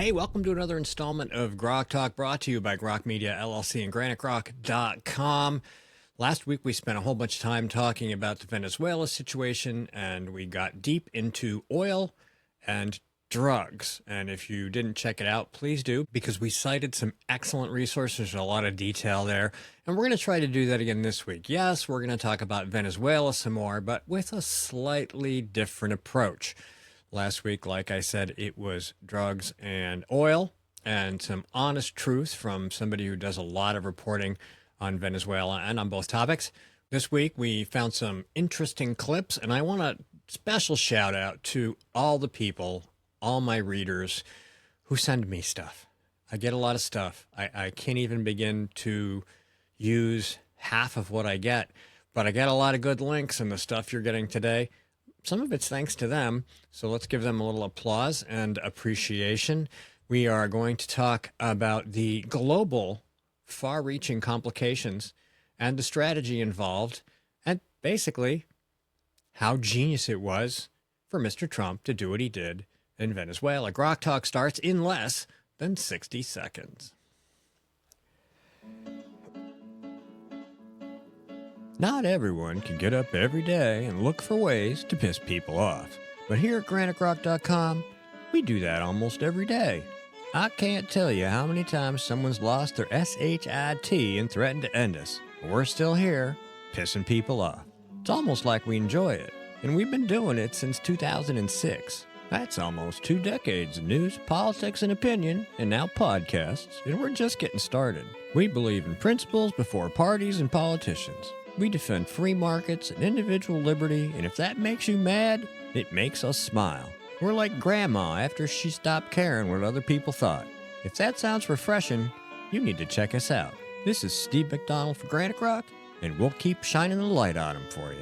Hey, welcome to another installment of GrokTALK brought to you by Grok Media LLC and GraniteGrok.com. Last week, we spent a whole bunch of time talking about the Venezuela situation, and we got deep into oil and drugs. And if you didn't check it out, please do, because we cited some excellent resources and a lot of detail there. And we're going to try to do that again this week. Yes, we're going to talk about Venezuela some more, but with a slightly different approach. Last week, like I said, it was drugs and oil and some honest truth from somebody who does a lot of reporting on Venezuela and on both topics. This week, we found some interesting clips, and I want a special shout out to all the people, all my readers who send me stuff. I get a lot of stuff. I can't even begin to use half of what I get, but I get a lot of good links, and the stuff you're getting today, some of it's thanks to them, so let's give them a little applause and appreciation. We are going to talk about the global, far-reaching complications and the strategy involved, and basically how genius it was for Mr. Trump to do what he did in Venezuela. GrokTALK starts in less than 60 seconds. Not everyone can get up every day and look for ways to piss people off. But here at GraniteGrok.com, we do that almost every day. I can't tell you how many times someone's lost their SHIT and threatened to end us. But we're still here, pissing people off. It's almost like we enjoy it. And we've been doing it since 2006. That's almost 2 decades of news, politics, and opinion, and now podcasts, and we're just getting started. We believe in principles before parties and politicians. We defend free markets and individual liberty, and if that makes you mad, it makes us smile. We're like Grandma after she stopped caring what other people thought. If that sounds refreshing, you need to check us out. This is Steve McDonald for Granite Grok, and we'll keep shining the light on them for you.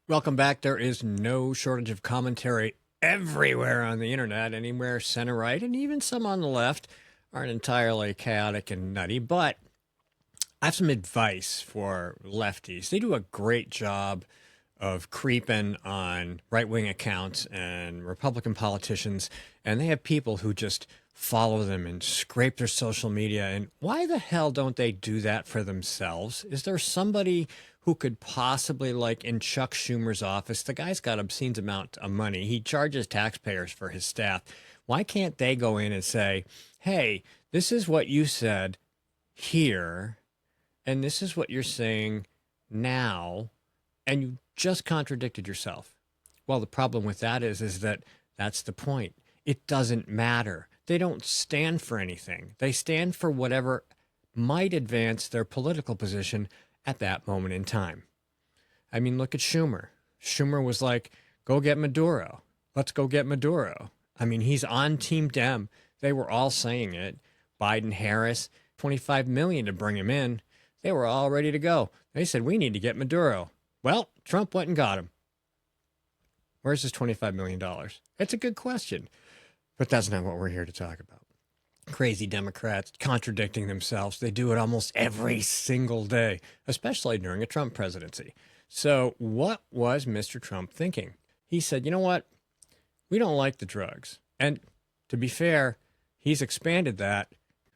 Welcome back. There is no shortage of commentary everywhere on the internet, anywhere center-right, and even some on the left aren't entirely chaotic and nutty, but I have some advice for lefties. They do a great job of creeping on right-wing accounts and Republican politicians, and they have people who just follow them and scrape their social media. And why the hell don't they do that for themselves? Is there somebody who could possibly, like in Chuck Schumer's office, the guy's got obscene amount of money. He charges taxpayers for his staff. Why can't they go in and say, hey, this is what you said here, and this is what you're saying now, and you just contradicted yourself? Well, the problem with that is that that's the point. It doesn't matter. They don't stand for anything. They stand for whatever might advance their political position at that moment in time. I mean, look at Schumer. Schumer was like, go get Maduro. Let's go get Maduro. I mean, he's on Team Dem. They were all saying it. Biden, Harris, $25 million to bring him in. They were all ready to go. They said, we need to get Maduro. Well, Trump went and got him. Where's his $25 million? It's a good question, but that's not what we're here to talk about. Crazy Democrats contradicting themselves. They do it almost every single day, especially during a Trump presidency. So what was Mr. Trump thinking? He said, you know what? We don't like the drugs. And to be fair, he's expanded that.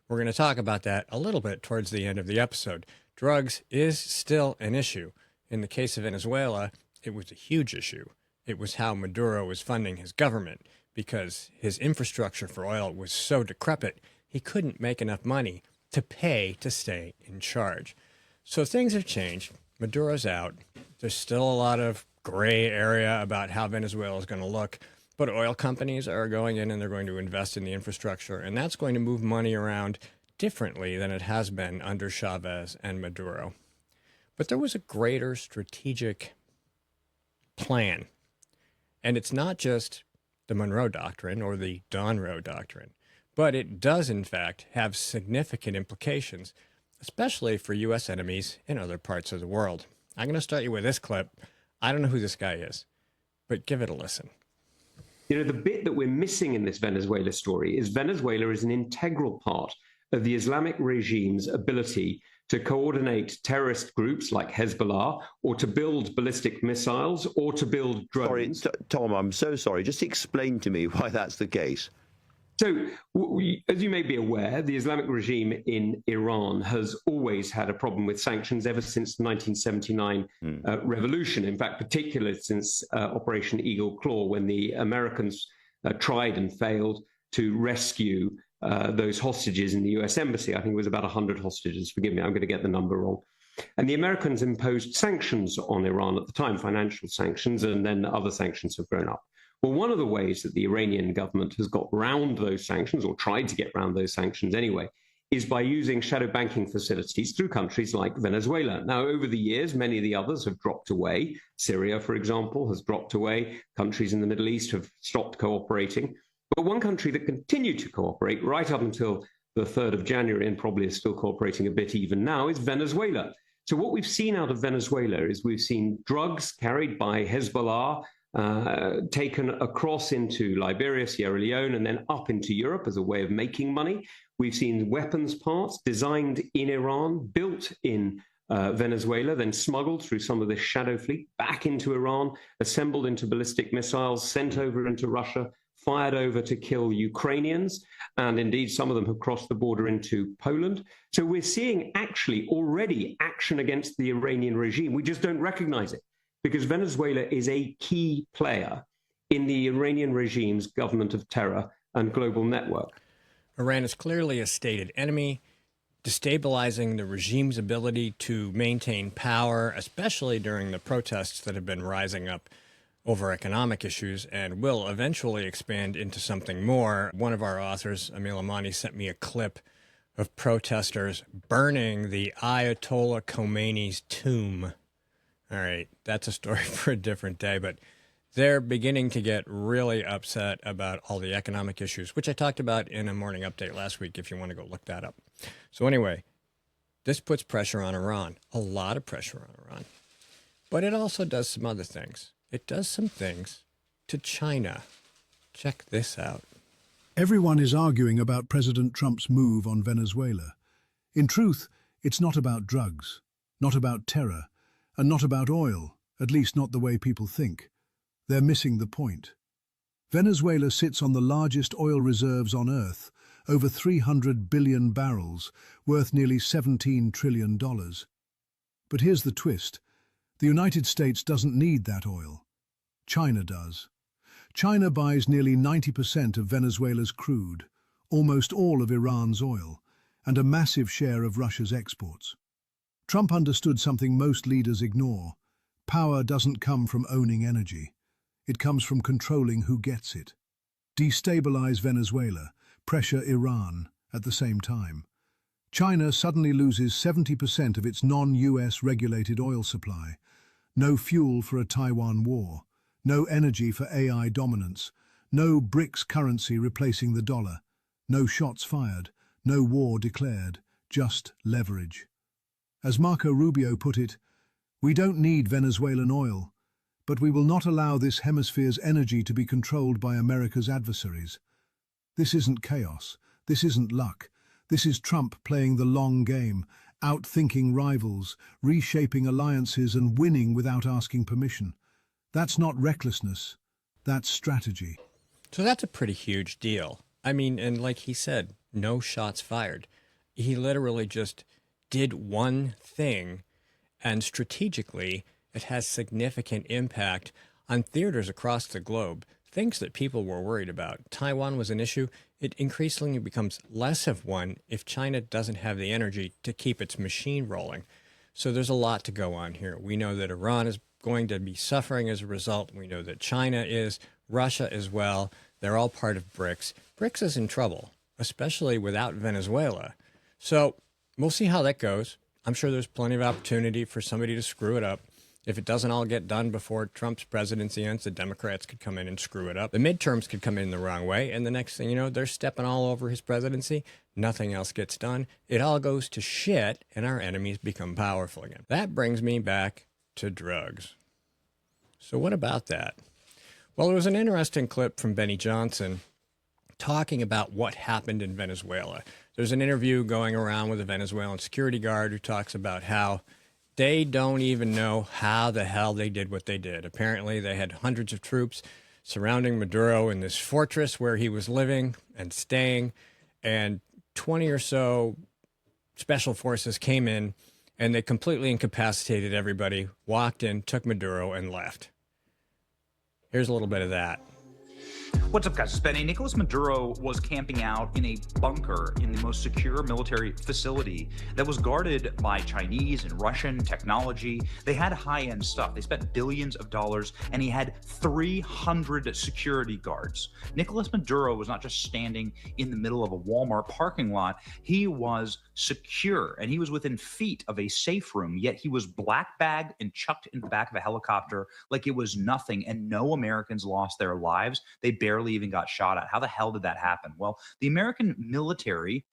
We're going to talk about that a little bit towards the end of the episode. Drugs is still an issue. In the case of Venezuela, it was a huge issue. It was how Maduro was funding his government because his infrastructure for oil was so decrepit, he couldn't make enough money to pay to stay in charge. So things have changed. Maduro's out. There's still a lot of gray area about how Venezuela is going to look. But oil companies are going in and they're going to invest in the infrastructure, and that's going to move money around differently than it has been under Chavez and Maduro. But there was a greater strategic plan, and it's not just the Monroe Doctrine or the Donroe Doctrine, but it does, in fact, have significant implications, especially for U.S. enemies in other parts of the world. I'm going to start you with this clip. I don't know who this guy is, but give it a listen. You know, the bit that we're missing in this Venezuela story is Venezuela is an integral part of the Islamic regime's ability to coordinate terrorist groups like Hezbollah, or to build ballistic missiles, or to build drones. Sorry, Tom, I'm so sorry. Just explain to me why that's the case. So, as you may be aware, the Islamic regime in Iran has always had a problem with sanctions ever since the 1979 revolution. In fact, particularly since Operation Eagle Claw, when the Americans tried and failed to rescue those hostages in the US embassy. I think it was about 100 hostages. Forgive me, I'm going to get the number wrong. And the Americans imposed sanctions on Iran at the time, financial sanctions, and then other sanctions have grown up. Well, one of the ways that the Iranian government has got round those sanctions, or tried to get around those sanctions anyway, is by using shadow banking facilities through countries like Venezuela. Now, over the years, many of the others have dropped away. Syria, for example, has dropped away. Countries in the Middle East have stopped cooperating. But one country that continued to cooperate right up until the 3rd of January, and probably is still cooperating a bit even now, is Venezuela. So what we've seen out of Venezuela is we've seen drugs carried by Hezbollah taken across into Liberia, Sierra Leone, and then up into Europe as a way of making money. We've seen weapons parts designed in Iran, built in Venezuela, then smuggled through some of this shadow fleet back into Iran, assembled into ballistic missiles, sent over into Russia, fired over to kill Ukrainians, and indeed some of them have crossed the border into Poland. So we're seeing actually already action against the Iranian regime. We just don't recognize it, because Venezuela is a key player in the Iranian regime's government of terror and global network. Iran is clearly a stated enemy, destabilizing the regime's ability to maintain power, especially during the protests that have been rising up over economic issues and will eventually expand into something more. One of our authors, Emil Amani, sent me a clip of protesters burning the Ayatollah Khomeini's tomb. All right, that's a story for a different day, but they're beginning to get really upset about all the economic issues, which I talked about in a morning update last week, if you want to go look that up. So anyway, this puts pressure on Iran, a lot of pressure on Iran. But it also does some other things. It does some things to China. Check this out. Everyone is arguing about President Trump's move on Venezuela. In truth, it's not about drugs, not about terror, and not about oil, at least not the way people think. They're missing the point. Venezuela sits on the largest oil reserves on Earth, over 300 billion barrels, worth nearly $17 trillion. But here's the twist. The United States doesn't need that oil. China does. China buys nearly 90% of Venezuela's crude, almost all of Iran's oil, and a massive share of Russia's exports. Trump understood something most leaders ignore. Power doesn't come from owning energy. It comes from controlling who gets it. Destabilize Venezuela, pressure Iran at the same time. China suddenly loses 70% of its non-US regulated oil supply. No fuel for a Taiwan war. No energy for AI dominance. No BRICS currency replacing the dollar. No shots fired. No war declared. Just leverage. As Marco Rubio put it, we don't need Venezuelan oil, but we will not allow this hemisphere's energy to be controlled by America's adversaries. This isn't chaos. This isn't luck. This is Trump playing the long game, outthinking rivals, reshaping alliances and winning without asking permission. That's not recklessness. That's strategy. So that's a pretty huge deal. I mean, and like he said, no shots fired. He literally just did one thing, and strategically, it has significant impact on theaters across the globe. Things that people were worried about. Taiwan was an issue. It increasingly becomes less of one if China doesn't have the energy to keep its machine rolling. So there's a lot to go on here. We know that Iran is going to be suffering as a result. We know that China is, Russia as well. They're all part of BRICS. BRICS is in trouble, especially without Venezuela. So we'll see how that goes. I'm sure there's plenty of opportunity for somebody to screw it up. If it doesn't all get done before Trump's presidency ends, the Democrats could come in and screw it up. The midterms could come in the wrong way, and the next thing you know, they're stepping all over his presidency. Nothing else gets done. It all goes to shit, and our enemies become powerful again. That brings me back to drugs. So what about that? Well, there was an interesting clip from Benny Johnson talking about what happened in Venezuela. There's an interview going around with a Venezuelan security guard who talks about how they don't even know how the hell they did what they did. Apparently, they had hundreds of troops surrounding Maduro in this fortress where he was living and staying, and 20 or so special forces came in and they completely incapacitated everybody, walked in, took Maduro, and left. Here's a little bit of that. What's up, guys? It's Benny. Nicolas Maduro was camping out in a bunker in the most secure military facility that was guarded by Chinese and Russian technology. They had high-end stuff. They spent billions of dollars, and he had 300 security guards. Nicolas Maduro was not just standing in the middle of a Walmart parking lot. He was secure, and he was within feet of a safe room, yet he was black-bagged and chucked in the back of a helicopter like it was nothing, and no Americans lost their lives. They barely even got shot at. How the hell did that happen? Well, the American military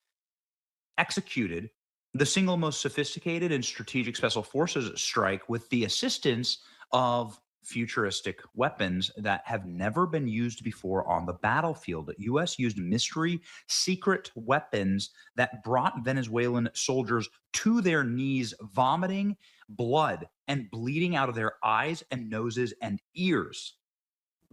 executed the single most sophisticated and strategic special forces strike with the assistance of futuristic weapons that have never been used before on the battlefield. The U.S. used mystery secret weapons that brought Venezuelan soldiers to their knees, vomiting blood and bleeding out of their eyes and noses and ears.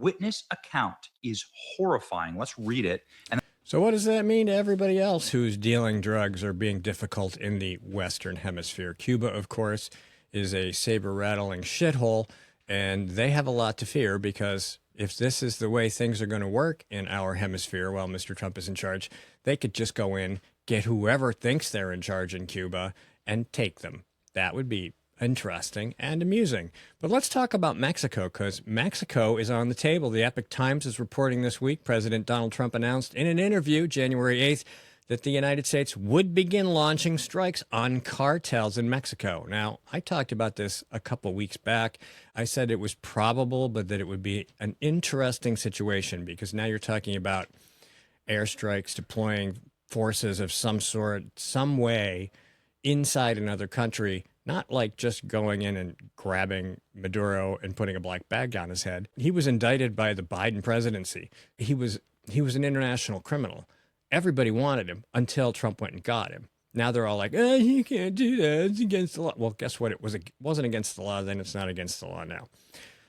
Witness account is horrifying. Let's read it. And so what does that mean to everybody else who's dealing drugs or being difficult in the Western Hemisphere? Cuba, of course, is a saber-rattling shithole, and they have a lot to fear because if this is the way things are going to work in our hemisphere while Mr. Trump is in charge, they could just go in, get whoever thinks they're in charge in Cuba, and take them. That would be interesting and amusing. But let's talk about Mexico, because Mexico is on the table. The Epoch Times is reporting this week President Donald Trump announced in an interview January 8th that the United States would begin launching strikes on cartels in Mexico. Now, I talked about this a couple weeks back. I said it was probable, but that it would be an interesting situation because now you're talking about airstrikes, deploying forces of some sort, some way inside another country. Not like just going in and grabbing Maduro and putting a black bag on his head. He was indicted by the Biden presidency. He was an international criminal. Everybody wanted him until Trump went and got him. Now they're all like, oh, you can't do that. It's against the law. Well, guess what? It wasn't against the law then. It's not against the law now.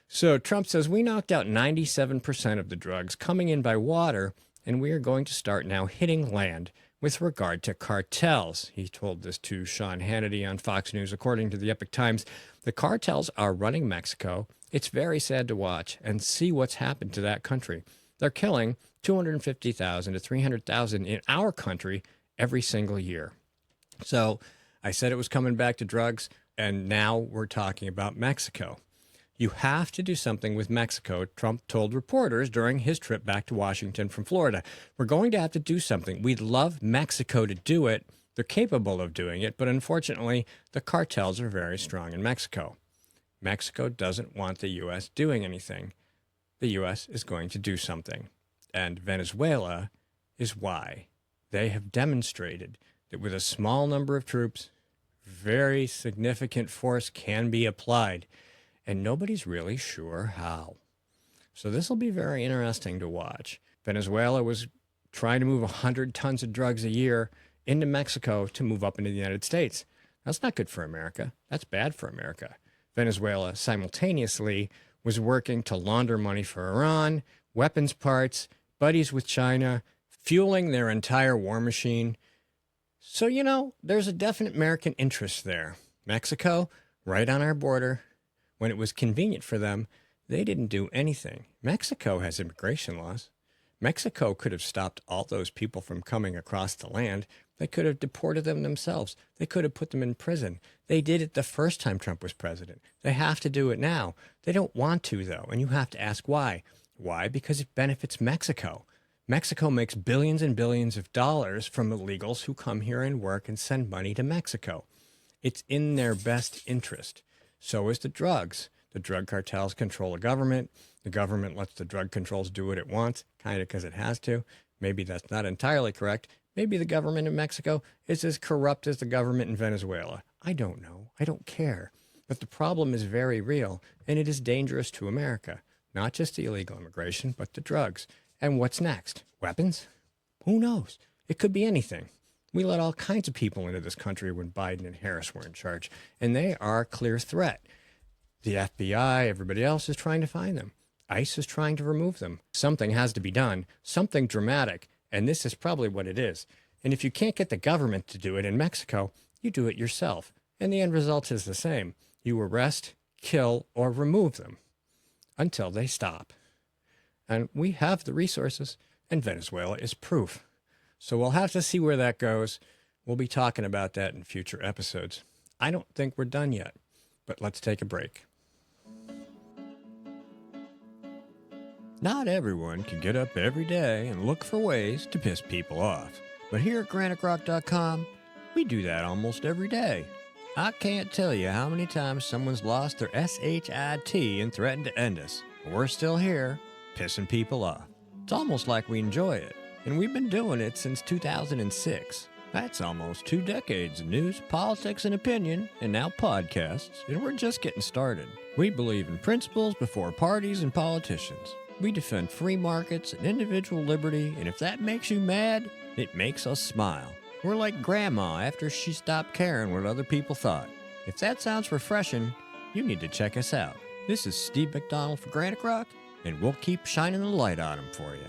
So Trump says, we knocked out 97% of the drugs coming in by water, and we are going to start now hitting land with regard to cartels. He told this to Sean Hannity on Fox News. According to the Epoch Times, the cartels are running Mexico. It's very sad to watch and see what's happened to that country. They're killing 250,000 to 300,000 in our country every single year. So I said it was coming back to drugs, and now we're talking about Mexico. You have to do something with Mexico, Trump told reporters during his trip back to Washington from Florida. We're going to have to do something. We'd love Mexico to do it. They're capable of doing it, but unfortunately, the cartels are very strong in Mexico. Mexico doesn't want the U.S. doing anything. The U.S. is going to do something. And Venezuela is why. They have demonstrated that with a small number of troops, very significant force can be applied. And nobody's really sure how. So this will be very interesting to watch. Venezuela was trying to move 100 tons of drugs a year into Mexico to move up into the United States. That's not good for America. That's bad for America. Venezuela simultaneously was working to launder money for Iran, weapons parts, buddies with China, fueling their entire war machine. So, you know, there's a definite American interest there. Mexico, right on our border. When it was convenient for them, they didn't do anything. Mexico has immigration laws. Mexico could have stopped all those people from coming across the land. They could have deported them themselves. They could have put them in prison. They did it the first time Trump was president. They have to do it now. They don't want to, though, and you have to ask why. Why? Because it benefits Mexico. Mexico makes billions and billions of dollars from illegals who come here and work and send money to Mexico. It's in their best interest. So is the drugs. The drug cartels control the government. The government lets the drug controls do what it wants, kind of because it has to. Maybe that's not entirely correct. Maybe the government in Mexico is as corrupt as the government in Venezuela. I don't know. I don't care. But the problem is very real, and it is dangerous to America. Not just the illegal immigration, but the drugs. And what's next? Weapons? Who knows? It could be anything. We let all kinds of people into this country when Biden and Harris were in charge, and they are a clear threat. The FBI, everybody else is trying to find them. ICE is trying to remove them. Something has to be done, something dramatic, and this is probably what it is. And if you can't get the government to do it in Mexico, you do it yourself. And the end result is the same. You arrest, kill, or remove them until they stop. And we have the resources, and Venezuela is proof. So we'll have to see where that goes. We'll be talking about that in future episodes. I don't think we're done yet, but let's take a break. Not everyone can get up every day and look for ways to piss people off. But here at GrokTALK.com, we do that almost every day. I can't tell you how many times someone's lost their SHIT and threatened to end us. We're still here, pissing people off. It's almost like we enjoy it. And we've been doing it since 2006. That's almost 2 decades of news, politics, and opinion, and now podcasts, and we're just getting started. We believe in principles before parties and politicians. We defend free markets and individual liberty, and if that makes you mad, it makes us smile. We're like Grandma after she stopped caring what other people thought. If that sounds refreshing, you need to check us out. This is Steve McDonald for GrokTALK, and we'll keep shining the light on them for you.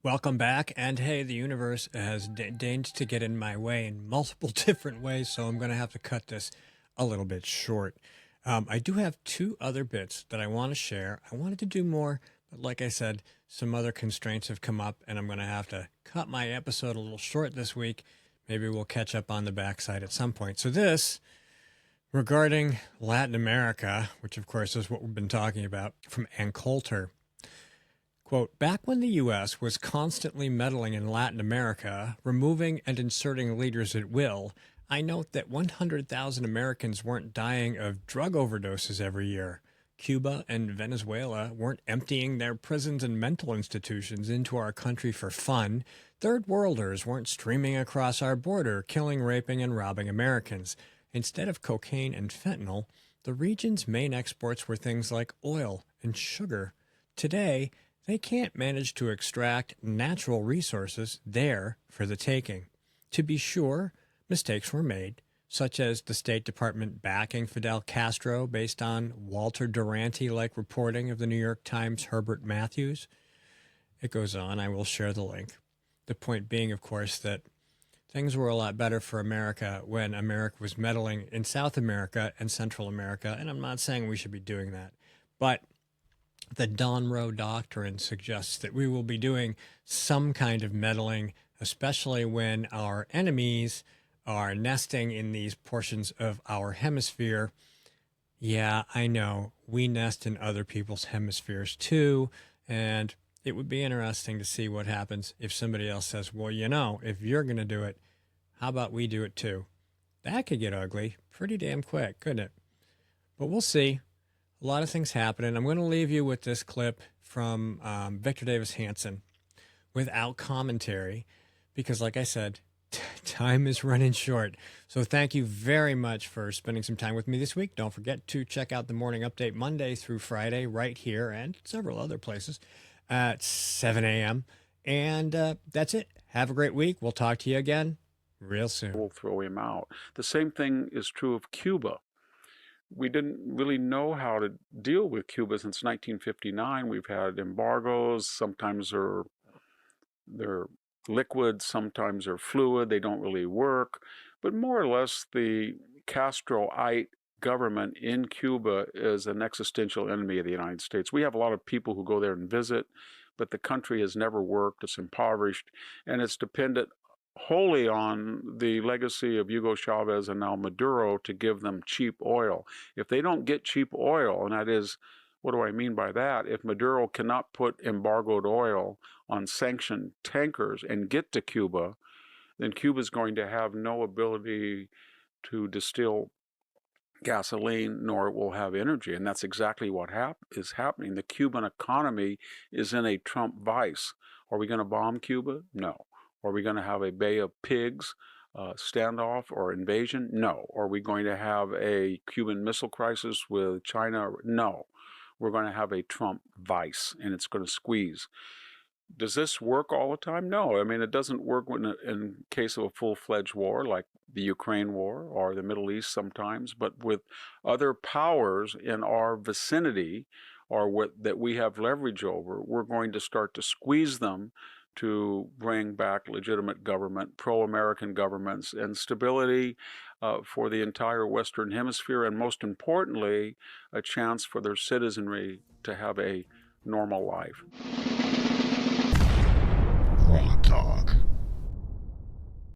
Welcome back, and hey, the universe has deigned to get in my way in multiple different ways, so I'm going to have to cut this a little bit short. I do have 2 other bits that I want to share. I wanted to do more, but like I said, some other constraints have come up, and I'm going to have to cut my episode a little short this week. Maybe we'll catch up on the backside at some point. So this, regarding Latin America, which of course is what we've been talking about, from Ann Coulter. Quote, back when the U.S. was constantly meddling in Latin America, removing and inserting leaders at will, I note that 100,000 Americans weren't dying of drug overdoses every year. Cuba and Venezuela weren't emptying their prisons and mental institutions into our country for fun. Third worlders weren't streaming across our border, killing, raping, and robbing Americans. Instead of cocaine and fentanyl, the region's main exports were things like oil and sugar. Today, they can't manage to extract natural resources there for the taking. To be sure, mistakes were made, such as the State Department backing Fidel Castro based on Walter Duranty-like reporting of the New York Times' Herbert Matthews. It goes on, I will share the link. The point being, of course, that things were a lot better for America when America was meddling in South America and Central America, and I'm not saying we should be doing that, but the Donroe Doctrine suggests that we will be doing some kind of meddling, especially when our enemies are nesting in these portions of our hemisphere. Yeah, I know, we nest in other people's hemispheres too, and it would be interesting to see what happens if somebody else says, well, you know, if you're going to do it, how about we do it too? That could get ugly pretty damn quick, couldn't it? But we'll see. A lot of things happening. I'm going to leave you with this clip from Victor Davis Hanson without commentary because, like I said, time is running short. So thank you very much for spending some time with me this week. Don't forget to check out the Morning Update Monday through Friday right here and several other places at 7 a.m. And that's it. Have a great week. We'll talk to you again real soon. We'll throw him out. The same thing is true of Cuba. We didn't really know how to deal with Cuba since 1959. We've had embargoes. Sometimes they're liquid, sometimes they're fluid. They don't really work. But more or less, the Castroite government in Cuba is an existential enemy of the United States. We have a lot of people who go there and visit, but the country has never worked. It's impoverished, and it's dependent wholly on the legacy of Hugo Chavez and now Maduro to give them cheap oil. If they don't get cheap oil, and that is, what do I mean by that? If Maduro cannot put embargoed oil on sanctioned tankers and get to Cuba, then Cuba's going to have no ability to distill gasoline, nor it will have energy. And that's exactly what is happening. The Cuban economy is in a Trump vice. Are we going to bomb Cuba? No. Are we going to have a Bay of Pigs standoff or invasion? No. Are we going to have a Cuban Missile Crisis with China? No. We're going to have a Trump vice, and it's going to squeeze. Does this work all the time? No. I mean, it doesn't work in case of a full-fledged war like the Ukraine war or the Middle East sometimes, but with other powers in our vicinity or that we have leverage over, we're going to start to squeeze them to bring back legitimate government, pro-American governments, and stability for the entire Western Hemisphere, and most importantly, a chance for their citizenry to have a normal life. GrokTALK.